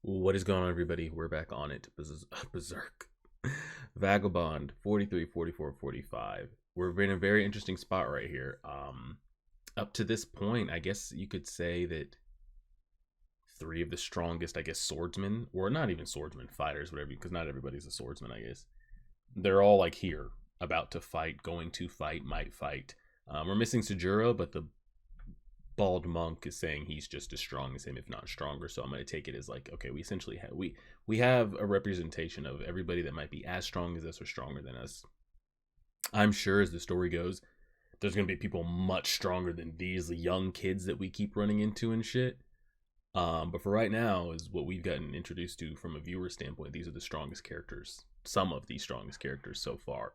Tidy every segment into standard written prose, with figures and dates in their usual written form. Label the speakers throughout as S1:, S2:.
S1: What is going on, everybody? We're back on it. This is Berserk. Vagabond 43, 44, 45. We're in a very interesting spot right here. Up to this point, I guess you could say that three of the strongest, I guess, swordsmen, or not even swordsmen, fighters, whatever, because not everybody's a swordsman, I guess. They're all like here, about to fight, going to fight, might fight. We're missing Sujuro, but the bald monk is saying he's just as strong as him, if not stronger. So I'm going to take it as like, okay, we essentially have we have a representation of everybody that might be as strong as us or stronger than us. I'm sure as the story goes, there's going to be people much stronger than these young kids that we keep running into and shit. But for right now, is what we've gotten introduced to from a viewer standpoint. These are the strongest characters, some of the strongest characters so far.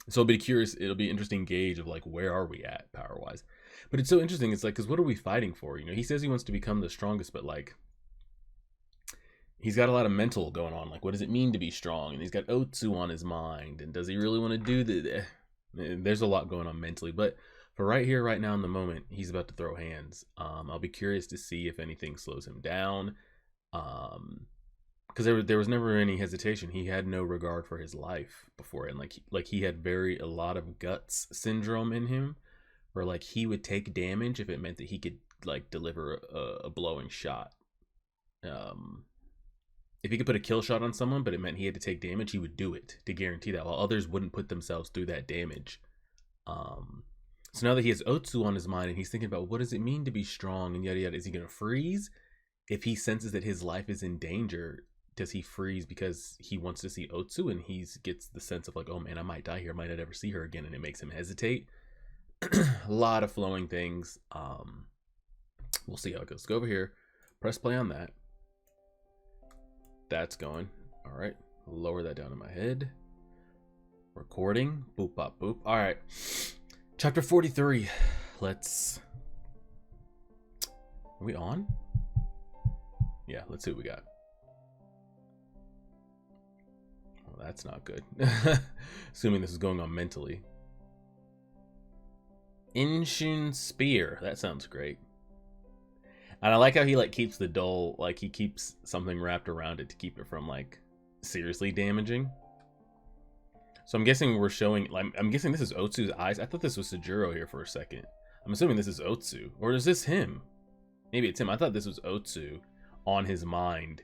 S1: So it'll be interesting gauge of like, where are we at power wise. But it's so interesting. It's like, because what are we fighting for? You know, he says he wants to become the strongest, but like, he's got a lot of mental going on. Like, what does it mean to be strong? And he's got Otsu on his mind. And does he really want to do the? There's a lot going on mentally. But for right here, right now in the moment, he's about to throw hands. I'll be curious to see if anything slows him down. Because there was never any hesitation. He had no regard for his life before, and like he had a lot of guts syndrome in him, where like he would take damage if it meant that he could like deliver a blowing shot. If he could put a kill shot on someone, but it meant he had to take damage, he would do it to guarantee that, while others wouldn't put themselves through that damage. So now that he has Otsu on his mind and he's thinking about what does it mean to be strong and yada yada, is he gonna freeze? If he senses that his life is in danger, does he freeze because he wants to see Otsu and he gets the sense of like, oh man, I might die here, might not ever see her again, and it makes him hesitate? A lot of flowing things. We'll see how it goes. Go over here, press play on that. That's going. All right, lower that down in my head. Recording. Boop bop boop. All right, chapter 43. Let's. Are we on? Yeah, let's see what we got. Well, that's not good. Assuming this is going on mentally. Inshun spear. That sounds great. And I like how he like keeps the dull, like he keeps something wrapped around it to keep it from like seriously damaging. So I'm guessing we're showing, I'm guessing this is Otsu's eyes. I thought this was Sujuro here for a second. I'm assuming this is Otsu, or is this him? Maybe it's him. I thought this was Otsu on his mind,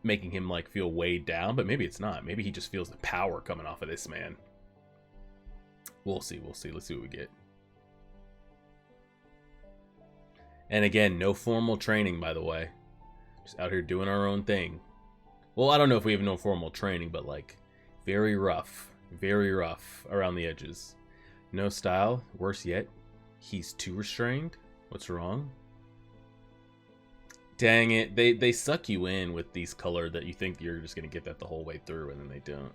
S1: making him like feel weighed down, but maybe it's not. Maybe he just feels the power coming off of this man. We'll see. Let's see what we get. And again, no formal training, by the way. Just out here doing our own thing. Well, I don't know if we have no formal training, but like very rough around the edges. No style. Worse yet, he's too restrained. What's wrong? Dang it. They suck you in with these color that you think you're just going to get that the whole way through, and then they don't.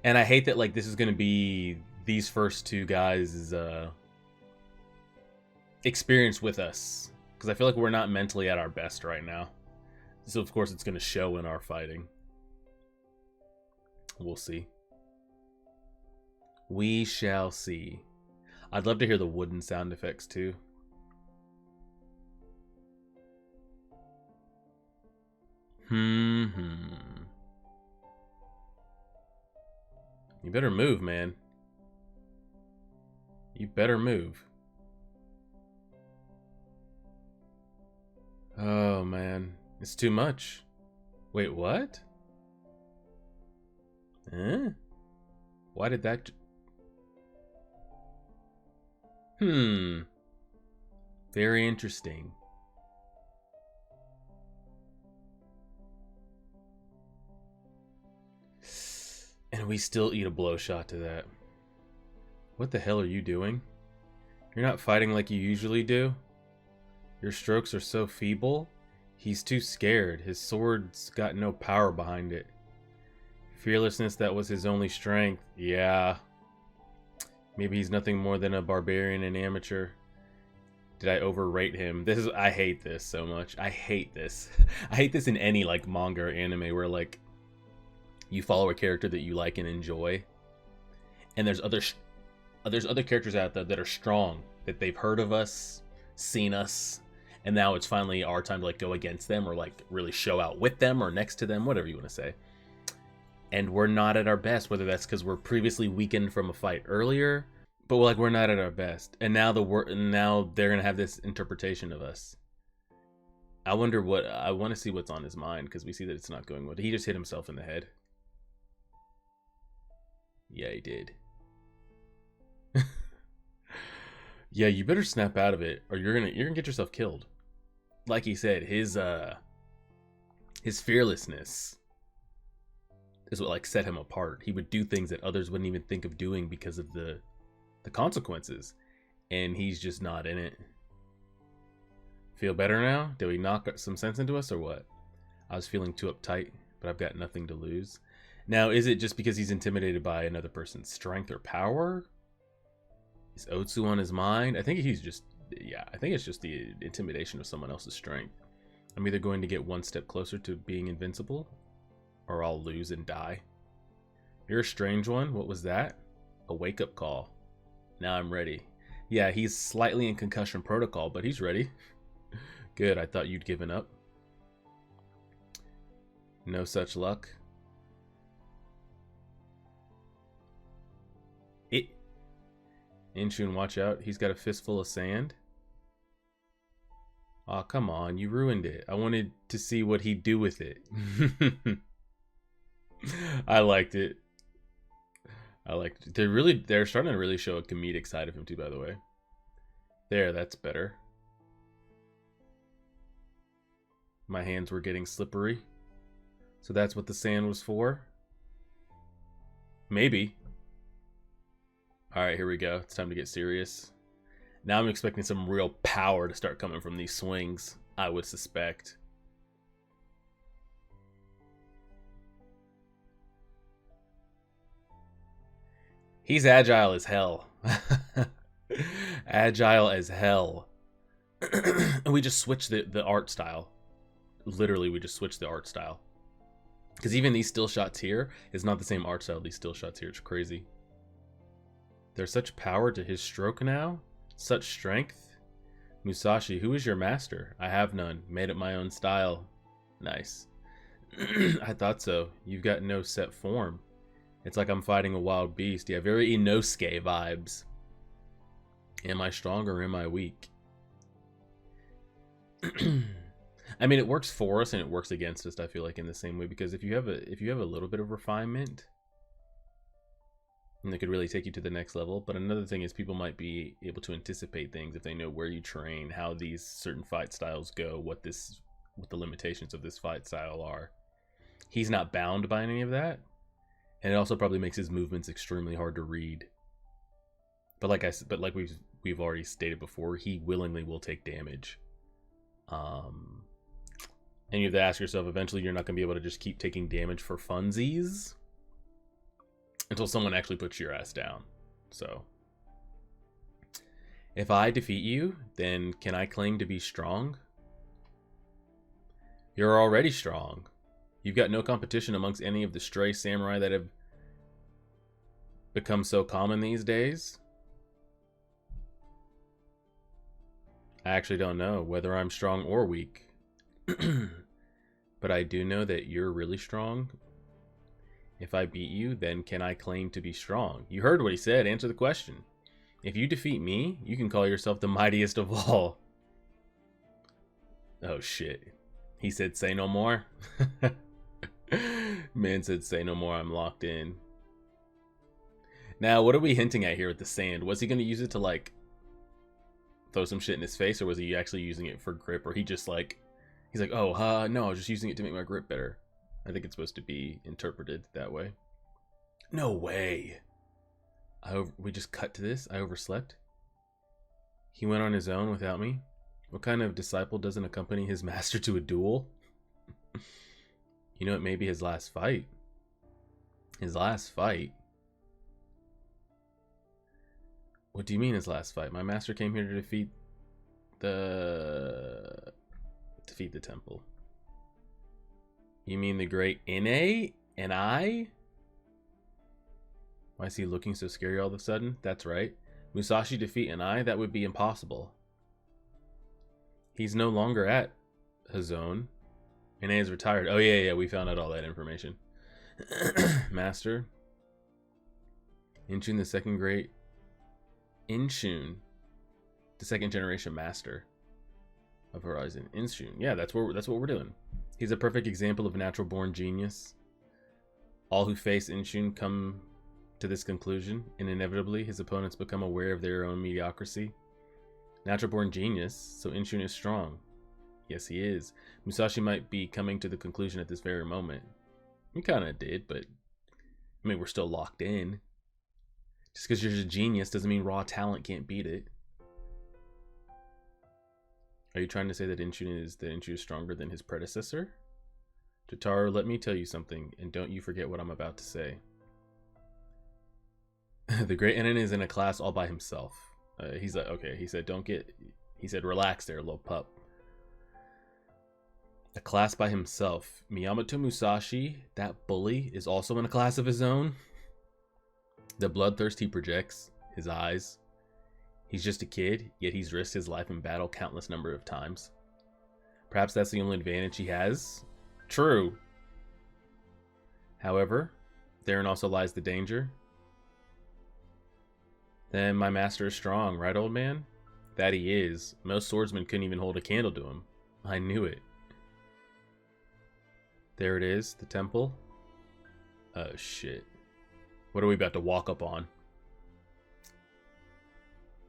S1: And I hate that like this is going to be these first two guys' experience with us, because I feel like we're not mentally at our best right now. So of course it's going to show in our fighting. We'll see. We shall see. I'd love to hear the wooden sound effects too. You better move, man. You better move. Oh man, it's too much. Wait, what? Huh? Why did that? Very interesting. And we still eat a blow shot to that. What the hell are you doing? You're not fighting like you usually do? Your strokes are so feeble. He's too scared. His sword's got no power behind it. Fearlessness, that was his only strength. Yeah. Maybe he's nothing more than a barbarian and amateur. Did I overrate him? I hate this so much. I hate this. I hate this in any like manga or anime where like you follow a character that you like and enjoy, and there's other characters out there that are strong, that they've heard of us, seen us, and now it's finally our time to like go against them or like really show out with them or next to them, whatever you want to say. And we're not at our best, whether that's because we're previously weakened from a fight earlier, but like we're not at our best, and now now they're gonna have this interpretation of us. I wonder what, I want to see what's on his mind, because we see that it's not going well. Did he just hit himself in the head? Yeah, he did. Yeah, you better snap out of it, or you're gonna get yourself killed. Like he said, his fearlessness is what like set him apart. He would do things that others wouldn't even think of doing because of the consequences, and he's just not in it. Feel better now? Did we knock some sense into us or what? I was feeling too uptight, but I've got nothing to lose. Now, is it just because he's intimidated by another person's strength or power? Is Otsu on his mind? I think he's just, yeah, I think it's just the intimidation of someone else's strength. I'm either going to get one step closer to being invincible, or I'll lose and die. You're a strange one. What was that? A wake-up call. Now I'm ready. Yeah, he's slightly in concussion protocol, but he's ready. Good, I thought you'd given up. No such luck. Inshun, watch out. He's got a fistful of sand. Aw, come on. You ruined it. I wanted to see what he'd do with it. I liked it. I liked it. They're starting to really show a comedic side of him too, by the way. There, that's better. My hands were getting slippery. So that's what the sand was for? Maybe. Alright, here we go. It's time to get serious. Now I'm expecting some real power to start coming from these swings, I would suspect. He's agile as hell. Agile as hell. And we just switched the art style. Literally, we just switched the art style. Because even these still shots here is not the same art style these still shots here. It's crazy. There's such power to his stroke now. Such strength. Musashi, who is your master? I have none. Made it my own style. Nice. I thought so. You've got no set form. It's like I'm fighting a wild beast. Yeah, very Inosuke vibes. Am I strong or am I weak? I mean, it works for us and it works against us, I feel like, in the same way, because if you have a little bit of refinement, and it could really take you to the next level. But another thing is people might be able to anticipate things if they know where you train, how these certain fight styles go, what the limitations of this fight style are. He's not bound by any of that, and it also probably makes his movements extremely hard to read. But like we've already stated before, he willingly will take damage. And you have to ask yourself, eventually you're not going to be able to just keep taking damage for funsies until someone actually puts your ass down. So, if I defeat you, then can I claim to be strong? You're already strong. You've got no competition amongst any of the stray samurai that have become so common these days. I actually don't know whether I'm strong or weak. But I do know that you're really strong. If I beat you, then can I claim to be strong? You heard what he said. Answer the question. If you defeat me, you can call yourself the mightiest of all. Oh shit. He said say no more. Man said say no more. I'm locked in. Now, what are we hinting at here with the sand? Was he going to use it to like throw some shit in his face, or was he actually using it for grip? Or he just like, he's like, oh, no, I was just using it to make my grip better. I think it's supposed to be interpreted that way. No way. We just cut to this. I overslept. He went on his own without me. What kind of disciple doesn't accompany his master to a duel? You know, it may be his last fight. His last fight? What do you mean his last fight? My master came here to defeat the temple. You mean the great Ine and I? Why is he looking so scary all of a sudden? That's right. Musashi defeat Ine? That would be impossible. He's no longer at his own. And he is retired. Oh, yeah, we found out all that information. Master. Inshun, the second great. Inshun, the second generation master of Horizon. Inshun. Yeah, that's what we're doing. He's a perfect example of natural born genius. All who face Inshun come to this conclusion, and inevitably his opponents become aware of their own mediocrity. Natural born genius, so Inshun is strong. Yes, he is. Musashi might be coming to the conclusion at this very moment. He kind of did, but I mean, we're still locked in. Just because you're a genius doesn't mean raw talent can't beat it. Are you trying to say that Inshun is stronger than his predecessor? Jotaro, let me tell you something, and don't you forget what I'm about to say. The great Enin is in a class all by himself. He's like, okay, he said, relax there, little pup. A class by himself. Miyamoto Musashi, that bully, is also in a class of his own. The bloodthirst he projects, his eyes. He's just a kid, yet he's risked his life in battle countless number of times. Perhaps that's the only advantage he has. True. However, therein also lies the danger. Then my master is strong, right, old man? That he is. Most swordsmen couldn't even hold a candle to him. I knew it. There it is, the temple. Oh, shit. What are we about to walk up on?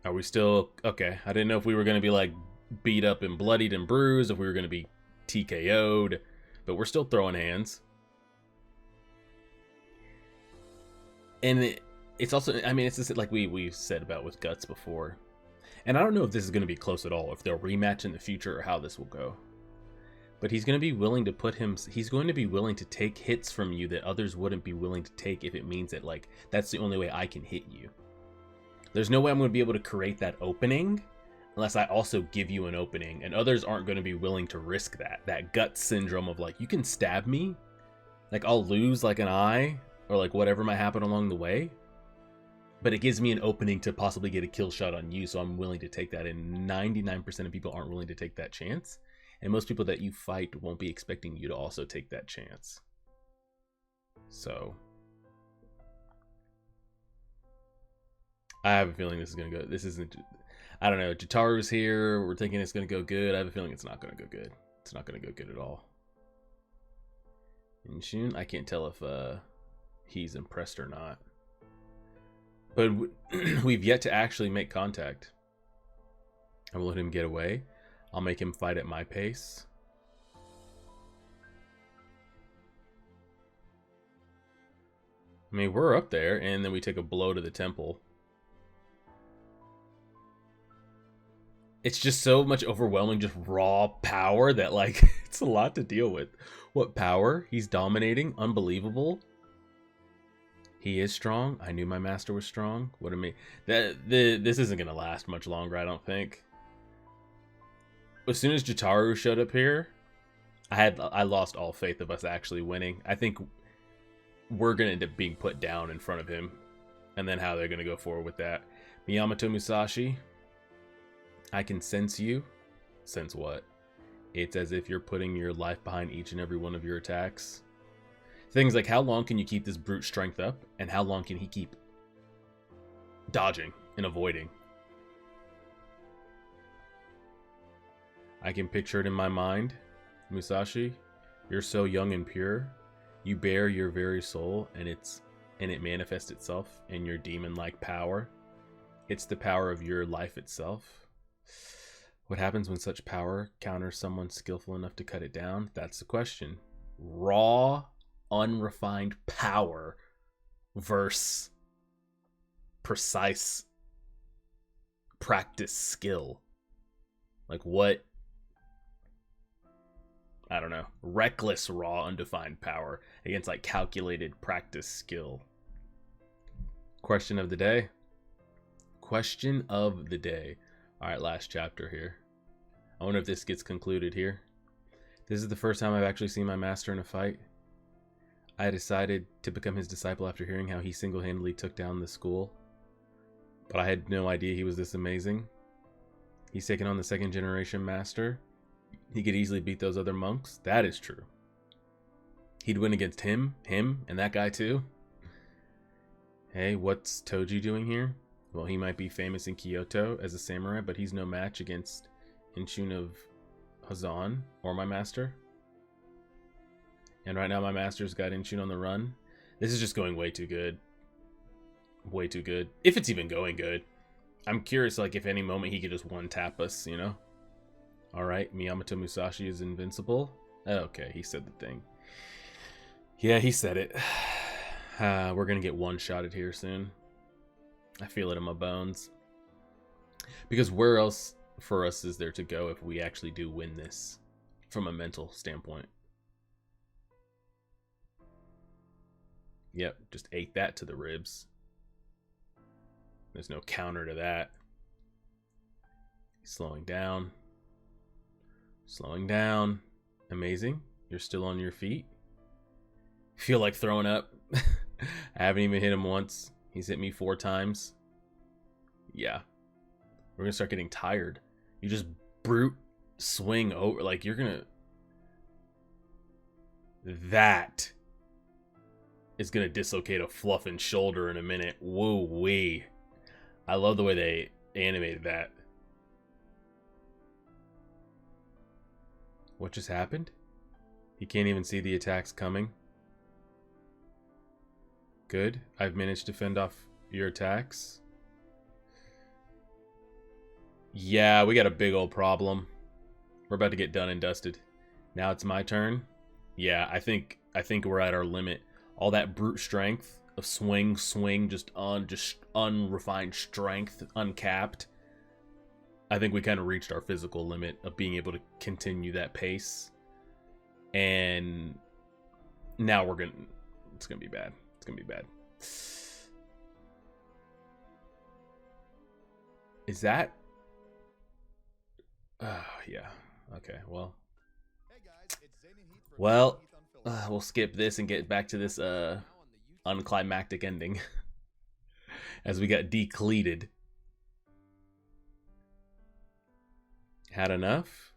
S1: Are we still... Okay, I didn't know if we were going to be, like, beat up and bloodied and bruised, if we were going to be TKO'd, but we're still throwing hands. And it's also... I mean, it's just like we've said about with Guts before. And I don't know if this is going to be close at all, if they'll rematch in the future or how this will go. But he's going to be willing to he's going to be willing to take hits from you that others wouldn't be willing to take if it means that, like, that's the only way I can hit you. There's no way I'm going to be able to create that opening unless I also give you an opening, and others aren't going to be willing to risk that gut syndrome of, like, you can stab me, like, I'll lose, like, an eye, or, like, whatever might happen along the way, but it gives me an opening to possibly get a kill shot on you, so I'm willing to take that, and 99% of people aren't willing to take that chance. And most people that you fight won't be expecting you to also take that chance. So I have a feeling this is going to go... This isn't... I don't know. Jataru's here. We're thinking it's going to go good. I have a feeling it's not going to go good. It's not going to go good at all. Inshun, I can't tell if he's impressed or not. But we've yet to actually make contact. I will let him get away. I'll make him fight at my pace. I mean, we're up there, and then we take a blow to the temple. It's just so much overwhelming, just raw power that, like, it's a lot to deal with. What power? He's dominating. Unbelievable. He is strong. I knew my master was strong. What I mean, this isn't going to last much longer, I don't think. As soon as Jataru showed up here, I lost all faith of us actually winning. I think we're going to end up being put down in front of him, and then how they're going to go forward with that. Miyamoto Musashi, I can sense you. Sense what? It's as if you're putting your life behind each and every one of your attacks. Things like, how long can you keep this brute strength up, and how long can he keep dodging and avoiding? I can picture it in my mind. Musashi, you're so young and pure. You bear your very soul, and it manifests itself in your demon-like power. It's the power of your life itself. What happens when such power counters someone skillful enough to cut it down? That's the question. Raw, unrefined power versus precise practice skill. Like, what? I don't know, reckless, raw, undefined power against, like, calculated practice skill. Question of the day. Question of the day. All right, last chapter here. I wonder if this gets concluded here. This is the first time I've actually seen my master in a fight. I decided to become his disciple after hearing how he single-handedly took down the school. But I had no idea he was this amazing. He's taking on the second generation master. He could easily beat those other monks. That is true. He'd win against him, and that guy too. Hey, what's Toji doing here? Well, he might be famous in Kyoto as a samurai, but he's no match against Inshun of Hazan or my master. And right now my master's got Inshun on the run. This is just going way too good. Way too good. If it's even going good. I'm curious, like, if any moment he could just one-tap us, you know? Alright, Miyamoto Musashi is invincible. Okay, he said the thing. Yeah, he said it. We're gonna get one-shotted here soon. I feel it in my bones. Because where else for us is there to go if we actually do win this from a mental standpoint? Yep, just ate that to the ribs. There's no counter to that. Slowing down. Slowing down. Amazing. You're still on your feet. Feel like throwing up. I haven't even hit him once. He's hit me 4 times. Yeah. We're gonna start getting tired. You just brute swing over. Like, you're gonna... That is gonna dislocate a fluffing shoulder in a minute. Woo-wee. I love the way they animated that. What just happened? He can't even see the attacks coming. Good. I've managed to fend off your attacks. Yeah, we got a big old problem. We're about to get done and dusted. Now it's my turn. Yeah, I think we're at our limit. All that brute strength of swing, just unrefined strength, uncapped. I think we kind of reached our physical limit of being able to continue that pace. And now it's gonna be bad. It's gonna be bad. Is that? Yeah. Okay. Well. Well, we'll skip this and get back to this unclimactic ending as we got decleated. Had enough?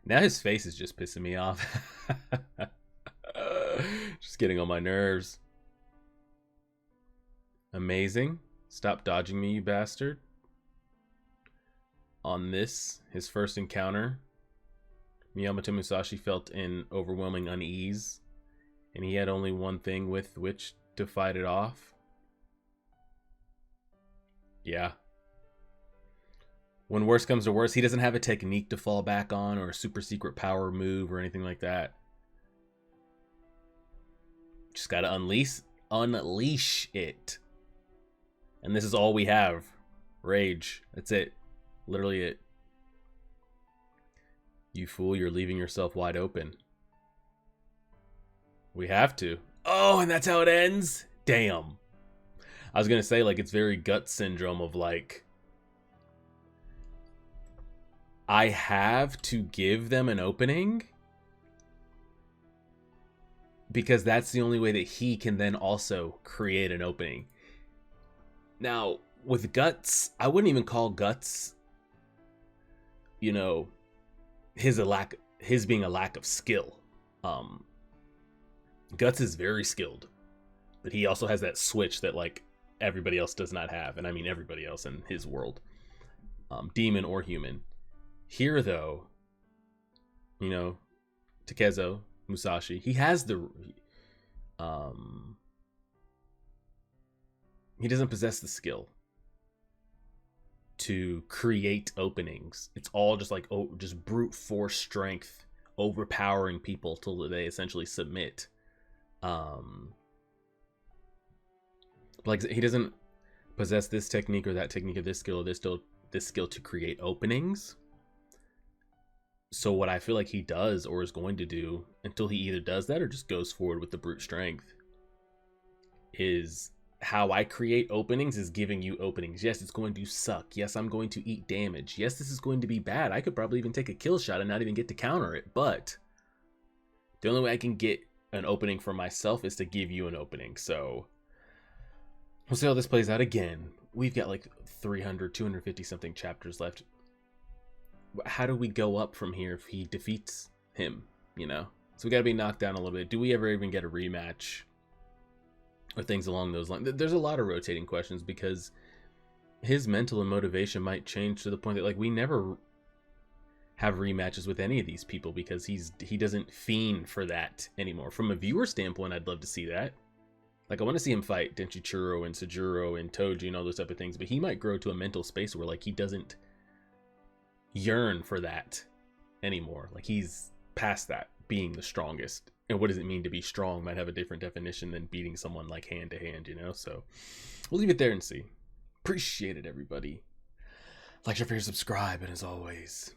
S1: Now his face is just pissing me off. Just getting on my nerves. Amazing. Stop dodging me, you bastard. On this, his first encounter, Miyamoto Musashi felt an overwhelming unease, and he had only one thing with which to fight it off. Yeah. When worse comes to worse, he doesn't have a technique to fall back on or a super secret power move or anything like that. Just gotta unleash it. And this is all we have. Rage. That's it. Literally it. You fool, you're leaving yourself wide open. We have to. Oh, and that's how it ends? Damn. I was gonna say, like, it's very gut syndrome of, like, I have to give them an opening because that's the only way that he can then also create an opening. Now, with Guts, I wouldn't even call Guts, you know, his being a lack of skill. Guts is very skilled, but he also has that switch that, like, everybody else does not have, and I mean everybody else in his world, demon or human. Here, though, you know, Takezo Musashi, he has the he doesn't possess the skill to create openings. It's all just like, oh, just brute force strength, overpowering people till they essentially submit. Like, he doesn't possess this technique or that technique or this skill or this skill to create openings. So what I feel like he does or is going to do until he either does that or just goes forward with the brute strength is how I create openings is giving you openings. Yes, it's going to suck. Yes, I'm going to eat damage. Yes, this is going to be bad. I could probably even take a kill shot and not even get to counter it. But the only way I can get an opening for myself is to give you an opening. So We'll see how this plays out again. We've got like 300, 250 something chapters left. How do we go up from here if he defeats him, you know? So we got to be knocked down a little bit. Do we ever even get a rematch? Or things along those lines? There's a lot of rotating questions because his mental and motivation might change to the point that, like, we never have rematches with any of these people because he doesn't fiend for that anymore. From a viewer standpoint, I'd love to see that. Like, I want to see him fight Denchichiro and Sajuro and Toji and all those type of things, but he might grow to a mental space where, like, he doesn't yearn for that anymore. Like, he's past that, being the strongest. And what does it mean to be strong might have a different definition than beating someone, like, hand to hand, you know? So we'll leave it there and see. Appreciate it, everybody. Like, share, subscribe, and as always,